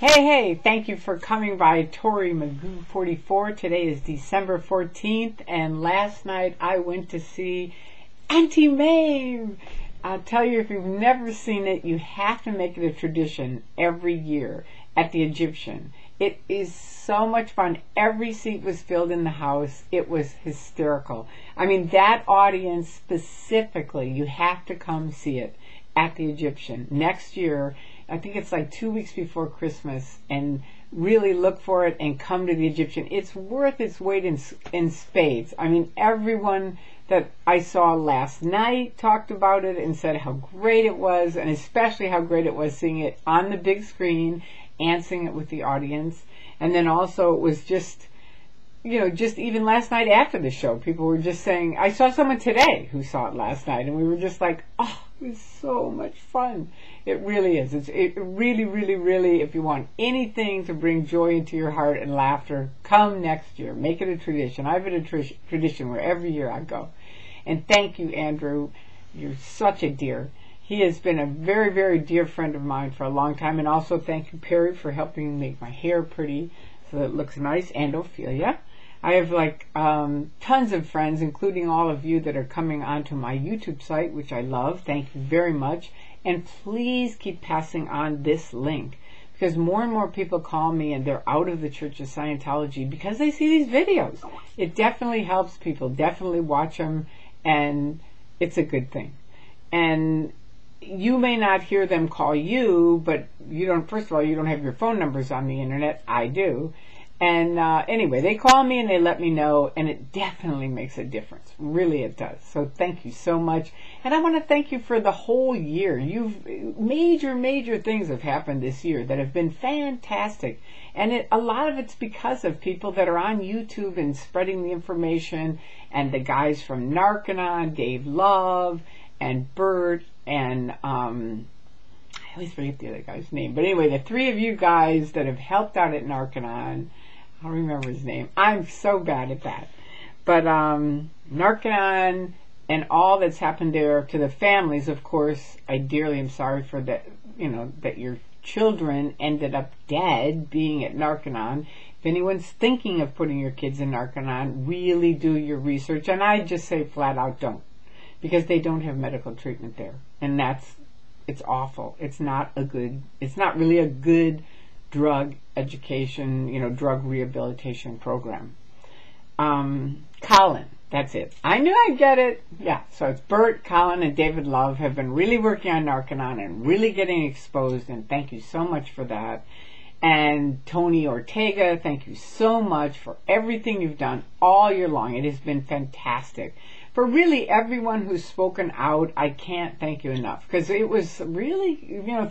Hey, thank you for coming by Tory Magoo 44. Today is December 14th, and last night I went to see Auntie Mae. I'll tell you, if you've never seen it, you have to make it a tradition every year at the Egyptian. It is so much fun. Every seat was filled in the house. It was hysterical. I mean, that audience specifically, you have to come see it at the Egyptian next year. I think it's like 2 weeks before Christmas, and really look for it and come to the Egyptian. It's worth its weight in spades. I mean, everyone that I saw last night talked about it and said how great it was, and especially how great it was seeing it on the big screen and seeing it with the audience. And then also it was just, just even last night after the show, people were just saying, I saw someone today who saw it last night, and we were just like, oh, it was so much fun. It really is. It really, if you want anything to bring joy into your heart and laughter, come next year. Make it a tradition. I have it a tradition where every year I go. And thank you, Andrew. You're such a dear. He has been a very, very dear friend of mine for a long time. And also thank you, Perry, for helping make my hair pretty so that it looks nice. And Ophelia. I have tons of friends, including all of you that are coming onto my YouTube site, which I love. Thank you very much. And please keep passing on this link, because more and more people call me and they're out of the Church of Scientology because they see these videos. It definitely helps people. Definitely watch them, and it's a good thing. And you may not hear them call you, but you don't. First of all, you don't have your phone numbers on the internet. I do. And anyway, they call me and they let me know, and it definitely makes a difference. Really, it does. So thank you so much. And I want to thank you for the whole year. Major things have happened this year that have been fantastic. And a lot of it's because of people that are on YouTube and spreading the information, and the guys from Narconon, Dave Love, and Bert, and I always forget the other guy's name. But anyway, the three of you guys that have helped out at Narconon, I don't remember his name. I'm so bad at that. But Narconon and all that's happened there, to the families, of course, I dearly am sorry for that, that your children ended up dead being at Narconon. If anyone's thinking of putting your kids in Narconon, really do your research. And I just say flat out don't, because they don't have medical treatment there. And it's awful. It's not really a good drug education, drug rehabilitation program. Colin, that's it. I knew I'd get it. Yeah, so it's Bert, Colin, and David Love have been really working on Narconon and really getting exposed, and thank you so much for that. And Tony Ortega, thank you so much for everything you've done all year long. It has been fantastic. For really everyone who's spoken out, I can't thank you enough, because it was really,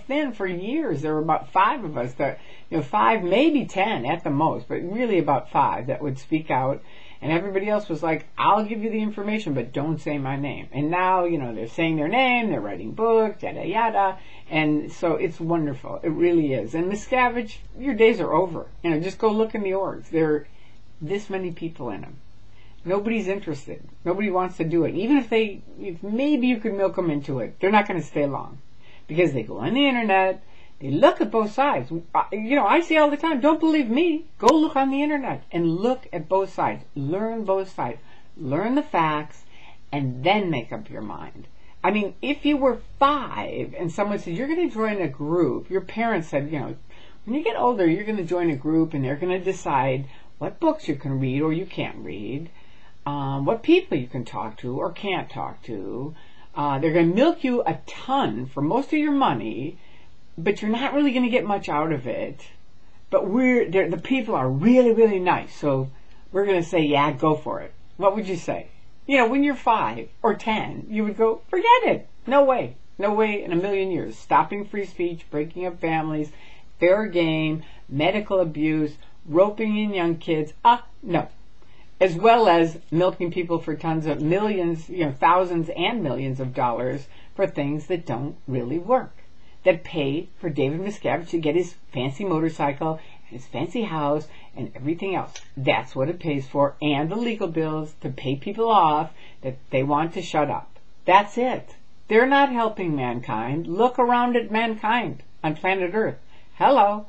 thin for years. There were about 5 of us that, 5, maybe 10 at the most, but really about 5 that would speak out. And everybody else was like, I'll give you the information, but don't say my name. And now, they're saying their name, they're writing books, yada, yada. And so it's wonderful. It really is. And Miscavige, your days are over. Just go look in the orgs. There are this many people in them. Nobody's interested. Nobody wants to do it. Even if maybe you could milk them into it, they're not going to stay long, because they go on the internet, they look at both sides. I say all the time, don't believe me. Go look on the internet and look at both sides. Learn both sides. Learn the facts, and then make up your mind. I mean, if you were 5 and someone said, you're going to join a group, your parents said, when you get older, you're going to join a group, and they're going to decide what books you can read or you can't read, what people you can talk to or can't talk to. They're going to milk you a ton for most of your money, but you're not really going to get much out of it. But the people are really, really nice, so we're going to say, yeah, go for it. What would you say? When you're 5 or 10, you would go, forget it. No way in a million years. Stopping free speech, breaking up families, fair game, medical abuse, roping in young kids. No. As well as milking people for tons of millions, thousands and millions of dollars for things that don't really work, that pay for David Miscavige to get his fancy motorcycle and his fancy house and everything else. That's what it pays for, and the legal bills to pay people off that they want to shut up. That's it. They're not helping mankind. Look around at mankind on planet Earth. Hello.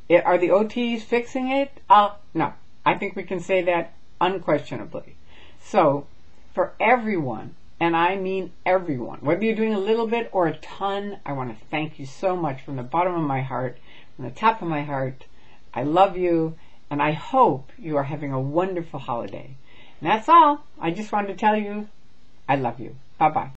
Are the OTs fixing it? No. I think we can say that unquestionably. So, for everyone, and I mean everyone, whether you're doing a little bit or a ton, I want to thank you so much from the bottom of my heart, from the top of my heart. I love you, and I hope you are having a wonderful holiday. And that's all. I just wanted to tell you I love you. Bye-bye.